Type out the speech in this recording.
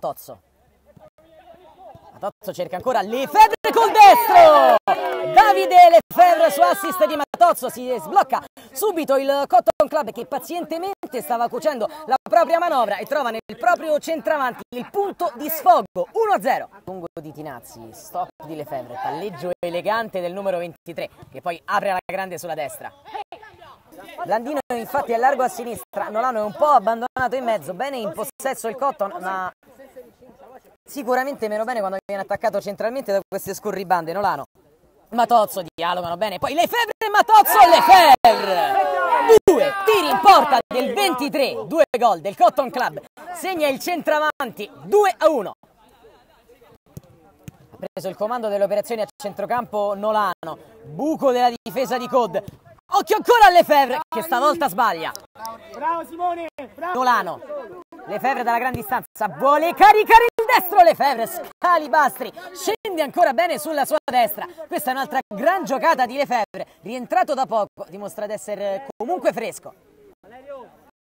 Matozzo. Matozzo cerca ancora Lefebvre col destro! Davide Lefebvre su assist di Matozzo, si sblocca subito il Cotton Club che pazientemente stava cuocendo la propria manovra e trova nel proprio centravanti il punto di sfogo, 1-0. Lungo di Tinazzi, stop di Lefebvre, palleggio elegante del numero 23 che poi apre la grande sulla destra. Blandino infatti è largo a sinistra, Nolano è un po' abbandonato in mezzo, bene in possesso il Cotton, ma sicuramente meno bene quando viene attaccato centralmente da queste scurribande. Nolano, Matozzo dialogano bene, poi Lefebvre e Matozzo, Lefebvre! 2 tiri in porta del 23, 2 gol del Cotton Club, segna il centravanti, 2-1. Ha preso il comando delle operazioni a centrocampo Nolano, buco della difesa di Cod. Occhio ancora a Lefebvre che stavolta sbaglia. Bravo Simone, bravo. Nolano, Lefebvre dalla gran distanza, vuole caricare il destro, Lefebvre, Scalibastri, scende ancora bene sulla sua destra. Questa è un'altra gran giocata di Lefebvre, rientrato da poco, dimostra di essere comunque fresco.